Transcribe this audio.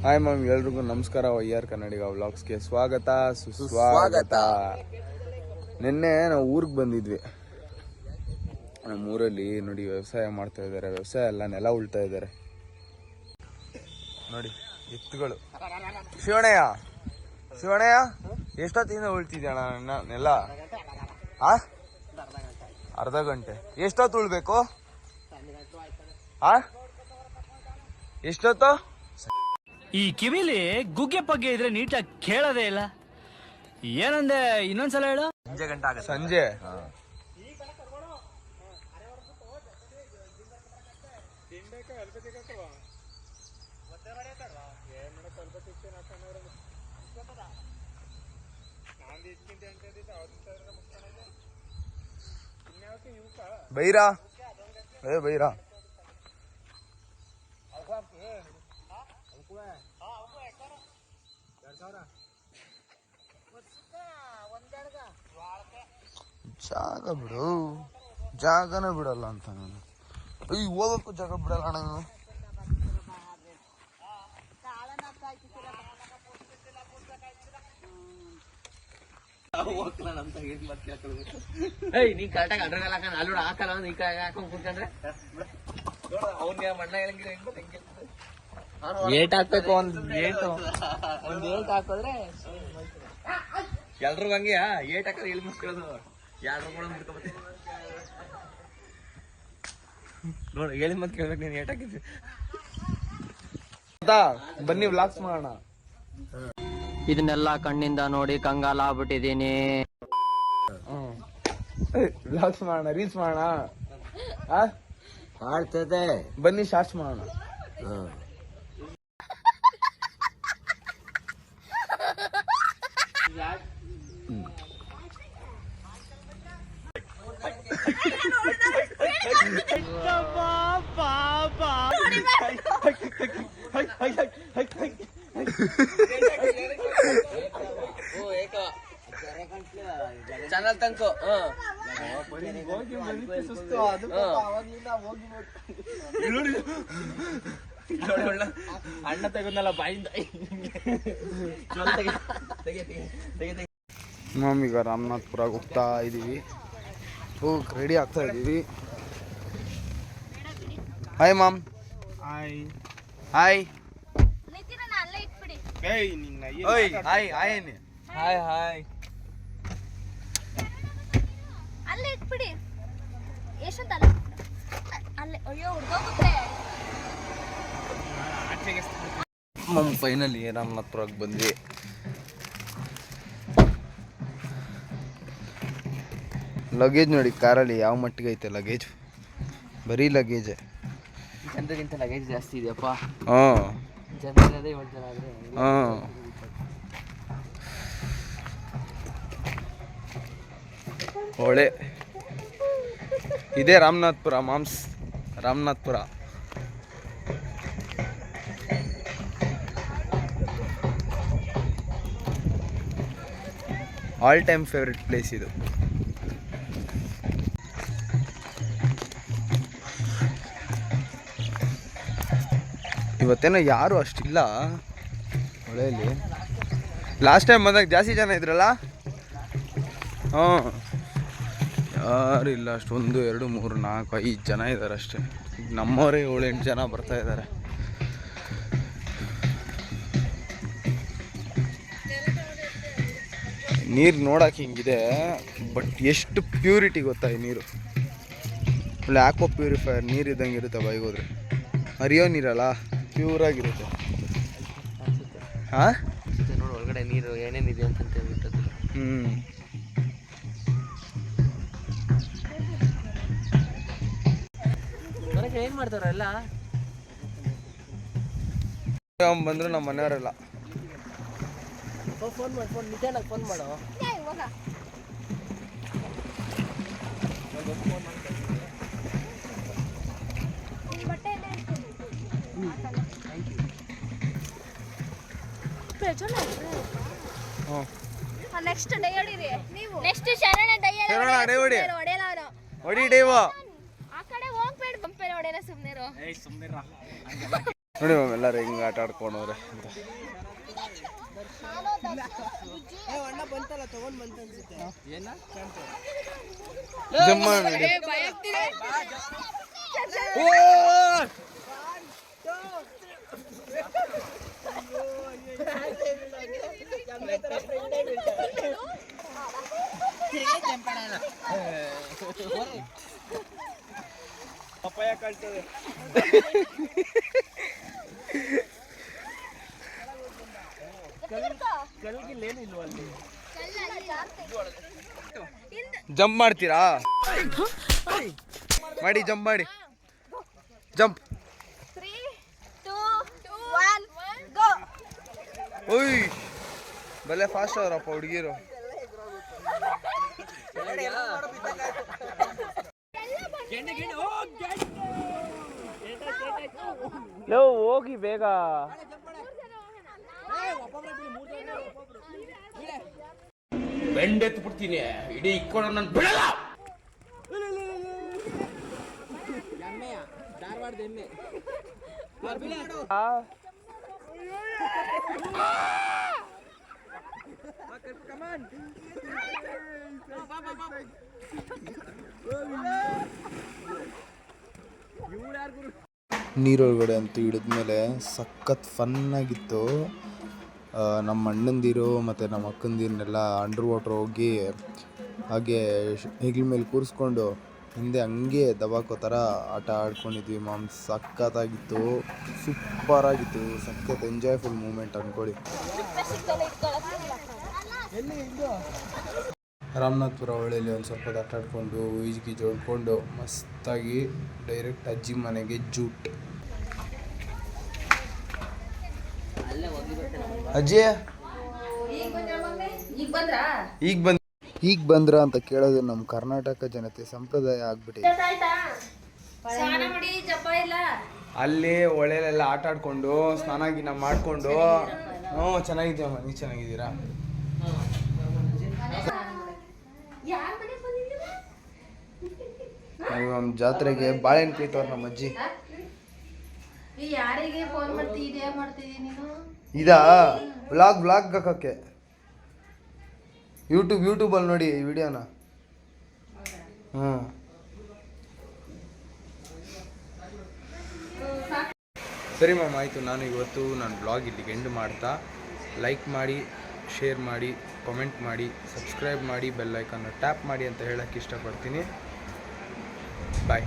Hi ma'am, ಎಲ್ರಿಗೂ ನಮಸ್ಕಾರ. YR ಕನ್ನಡಿಗ ವ್ಲಾಗ್ಸ್ಗೆ ಸ್ವಾಗತ ಸುಸ್ವಾಗತ. ನಿನ್ನೆ ನಾವು ಊರಿಗೆ ಬಂದಿದ್ವಿ. ನಮ್ಮೂರಲ್ಲಿ ನೋಡಿ ವ್ಯವಸಾಯ ಮಾಡ್ತಾ ಇದ್ದಾರೆ. ವ್ಯವಸಾಯ ಎಲ್ಲ ನೆಲ ಉಳ್ತಾ ಇದ್ದಾರೆ ನೋಡಿ, ಎತ್ತುಗಳು. ಶಿವಣಯ್ಯ ಎಷ್ಟೊತ್ತಿಂದ ಉಳ್ತಿದ್ಯಣ್ಣ ನೆಲ? ಅರ್ಧ ಗಂಟೆ. ಎಷ್ಟೊತ್ತು ಉಳ್ಬೇಕು? ಎಷ್ಟೊತ್ತು? ಈ ಕಿವಿಲಿ ಗುಗ್ಗೆ ಪಗ್ಗೆ ಇದ್ರೆ ನೀಟಾಗಿ ಕೇಳೋದೇ ಇಲ್ಲ. ಏನಂದೆ ಇನ್ನೊಂದ್ಸಲ ಹೇಳು. ಸಂಜೆ ಗಂಟೆ ಆಗ. ಸಂಜೆ ಬೈರಾ ಬೈರಾ ಜಾಗ ಬಿಡು, ಜಾಗನೇ ಬಿಡಲ್ಲ ಅಂತ ನಾನು. ಹೋಗಕ್ಕೂ ಜಾಗ ಬಿಡಲ್ಲ ಅಣ್ಣ ನಾನು. ಏಟ್ ಹಾಕ್ಬೇಕು, ಒಂದ್ ಏಟ್ ಹಾಕಿದ್ರೆ ಎಲ್ರಿಗೂ ಹಂಗೆ ಏಟ್ ಹಾಕಿದ್ರೆ ಎಲ್ಲಿ ಮುಸ್ಕೊಳ್ಳೋದು. ಯಾರು ಮುಡ್ಕೊಬತ್ತೆ ನೋಡ, ಹೇಳಿ ಮತ್ ಕೇಳ್ಬೇಕು. ನೀನ್ ಏಟ್ ಹಾಕಿದ್ವಿ. ಬನ್ನಿ ವ್ಲಾಗ್ಸ್ ಮಾಡೋಣ. ಇದನ್ನೆಲ್ಲ ಕಣ್ಣಿಂದ ನೋಡಿ ಕಂಗಾಲ ಆಗ್ಬಿಟ್ಟಿದೀನಿ. ವ್ಲಾಗ್ಸ್ ಮಾಡೋಣ, ರೀಲ್ಸ್ ಮಾಡೋಣ. ಮಾಡ್ತದೆ, ಬನ್ನಿ ಶಾರ್ಟ್ಸ್ ಮಾಡೋಣ. ಚಾನಲ್ ತನಕ ಅಣ್ಣ ತೆಗದ್ನಲ್ಲ ಬಾಯಿಂದ. ಮ್ಯಾಮ್, ಈಗ ರಾಮನಾಥ್ಪುರಾಗ ಹೋಗ್ತಾ ಇದೀವಿ. ರೆಡಿ ಆಗ್ತಾ ಇದೀವಿ. Hi ma'am. Hi hi hi hi hi. ಅಲ್ಲೇ ಇಟ್ಬಿಡಿ. ಅಲ್ಲೇ. ಅಯ್ಯೋ ಹುಡ್ಗೋಗುತ್ತೆ. ಮಮ್, ಫೈನಲಿ ರಾಮನಾಥ್ಪುರಾಗ ಬಂದ್ವಿ. ಲಗೇಜ್ ನೋಡಿ ಕಾರಲ್ಲಿ ಯಾವ ಮಟ್ಟಿಗೆ ಐತೆ ಲಗೇಜ್. ಬರೀ ಲಗೇಜ್. ಜನರಿಗಿಂತ ಲಗೇಜ್ ಜಾಸ್ತಿ ಇದೆಯಪ್ಪ. ಜನರದೇ 7 ಜನ ಆದ್ರೆ ಒಳ್ಳೆ ಇದೇ Ramanathapura moms. Ramanathapura all time favourite place ಇದು. ಇವತ್ತೇನೋ ಯಾರು ಅಷ್ಟಿಲ್ಲ ಹೊಳೆಯಲ್ಲಿ. ಲಾಸ್ಟ್ ಟೈಮ್ ಬಂದಾಗ ಜಾಸ್ತಿ ಜನ ಇದ್ರಲ್ಲ. ಯಾರು ಇಲ್ಲ ಅಷ್ಟು. 1 2 3 4 5 ಜನ ಇದ್ದಾರೆ ಅಷ್ಟೇ. ಈಗ ನಮ್ಮವರೇ 7-8 ಜನ ಬರ್ತಾ ಇದ್ದಾರೆ. ನೀರು ನೋಡಕ್ಕೆ ಹಿಂಗಿದೆ, ಬಟ್ ಎಷ್ಟು ಪ್ಯೂರಿಟಿ ಗೊತ್ತಾ ಈ ನೀರು. ಒಳ್ಳೆ ಆಕ್ವಾ ಪ್ಯೂರಿಫೈಯರ್ ನೀರು ಇದ್ದಂಗೆ ಇರುತ್ತೆ. ಬೈಗೋದ್ರೆ ಹರಿಯೋ ನೀರಲ್ಲ, ಪ್ಯೂರಾಗಿರುತ್ತೆ. ನೋಡಿ ಒಳಗಡೆ ನೀರು ಏನೇನಿದೆ ಅಂತ ಹೇಳ್ಬಿಟ್ಟದು. ಏನ್ ಮಾಡ್ತಾರಲ್ಲ ಬಂದ್ರು ನಮ್ಮ ಮನೆಯವರೆಲ್ಲ. ಫೋನ್ ಮಾಡಿ, ಫೋನ್ ನಿಜಾನಾಗ ಫೋನ್ ಮಾಡೋ. ನೆಕ್ಸ್ಟ್ ಡೇ ಹೊಡಿರಿ ನೀವು. ನೆಕ್ಸ್ಟ್ ಶರಣ ಡೈ ಹೊಡಿ ಹೊಡೆಯಲ್ಲ. ಹೊಡಿ ಡೇವ. ಆ ಕಡೆ ಹೋಗ್ಬೇಡ. ಬಂಪೇರ ಹೊಡೆಯಲ್ಲ. ಸುಮ್ಮನೆ ನೋಡಿ ಮ್ಯಾಮ್ ಎಲ್ಲರೂ ಹಿಂಗೆ ಆಟ ಆಡ್ಕೊಂಡವ್ರೆ ಅಂತ. ಜಮ್ಮ ನೋಡಿ. ಪಪ್ಪಾಯ ಕಳ್ತದೆ. ಜಂಪ್ ಮಾಡ್ತೀರಾ? ಮಾಡಿ ಜಂಪ್ ಮಾಡಿ. ಜಂಪ್. 3, 2, 1 ಗೋ. ಓಯ್ ಬಲೆ ಫಾಸ್ಟ್ ಅವರಪ್ಪ ಹುಡುಗಿರು. ಹೋಗಿ ಬೇಗ. ಬೆಂಡೆತ್ತು ಬಿಡ್ತೀನಿ ಇಡೀ ಇಕ್ಕೊಂಡು ನಾನು ಬಿಡಲ್ಲ. ಧಾರವಾಡದ ಎಮ್ಮೆ. ನೀರೊಳಗಡೆ ಅಂತೂ ಹಿಡಿದ್ಮೇಲೆ ಸಖತ್ ಫನ್ನಾಗಿತ್ತು. ನಮ್ಮ ಅಣ್ಣಂದಿರು ಮತ್ತು ನಮ್ಮ ಅಕ್ಕಂದಿರನ್ನೆಲ್ಲ ಅಂಡರ್ ವಾಟ್ರ್ ಹೋಗಿ ಹಾಗೆ ಹೆಗ್ಲ ಮೇಲೆ ಕೂರಿಸ್ಕೊಂಡು ಹಿಂದೆ ಹಂಗೆ ದಬಾಕೋ ಥರ ಆಟ ಆಡ್ಕೊಂಡಿದ್ವಿ ಮಾಮ್. ಸಖತ್ತಾಗಿತ್ತು, ಸೂಪರಾಗಿತ್ತು, ಸಖತ್ ಎಂಜಾಯ್ಫುಲ್ ಮೂಮೆಂಟ್ ಅಂದ್ಕೊಳ್ಳಿ. ರಾಮನಾಥ್ಪುರ ಹೊಳೆಯಲ್ಲಿ ಒಂದು ಸ್ವಲ್ಪ ಆಟ ಆಡ್ಕೊಂಡು ಈಜ್ಗಿ ಜೋಡ್ಕೊಂಡು ಮಸ್ತಾಗಿ ಡೈರೆಕ್ಟ್ ಅಜ್ಜಿ ಮನೆಗೆ ಜೂಟ್. ಅಜ್ಜಿ ಈಗ ಬಂದ್ರ ಅಂತ ಕೇಳೋದು ನಮ್ಮ ಕರ್ನಾಟಕ ಜನತೆ ಸಂಪ್ರದಾಯ ಆಗ್ಬಿಟ್ಟಿದೆ. ಅಲ್ಲಿ ಹೊಳೆಲೆಲ್ಲ ಆಟ ಆಡ್ಕೊಂಡು ಸ್ನಾನ ಗಿನ ಮಾಡ್ಕೊಂಡು ಚೆನ್ನಾಗಿದ್ದೀವಮ್ಮ. ನೀವು ಚೆನ್ನಾಗಿದ್ದೀರಾ? ನಮ್ಮ ಜಾತ್ರೆಗೆ ಬಾಳೆಹಣ್ಣು ಕುಯ್ತವ್ರು ನಮ್ಮ ಅಜ್ಜಿ. ಯಾರಿಗೆ ಫೋನ್ ಮಾಡ್ತಿದ್ಯಾ ನೀನು? ಇದಾ ಬ್ಲಾಗ್ ಹಾಕಕ್ಕೆ ಯೂಟ್ಯೂಬಲ್ಲಿ ನೋಡಿ ಈ ವಿಡಿಯೋನ. ಸರಿ ಮ್ಯಾಮ್, ಆಯಿತು. ನಾನು ಇವತ್ತು ನನ್ನ ಬ್ಲಾಗ್ ಇಲ್ಲಿಗೆ ಎಂಡ್ ಮಾಡ್ತಾ, ಲೈಕ್ ಮಾಡಿ, ಶೇರ್ ಮಾಡಿ, ಕಾಮೆಂಟ್ ಮಾಡಿ, ಸಬ್ಸ್ಕ್ರೈಬ್ ಮಾಡಿ, ಬೆಲ್ ಐಕನ್ನ ಟ್ಯಾಪ್ ಮಾಡಿ ಅಂತ ಹೇಳೋಕ್ಕೆ ಇಷ್ಟಪಡ್ತೀನಿ. ಬಾಯ್.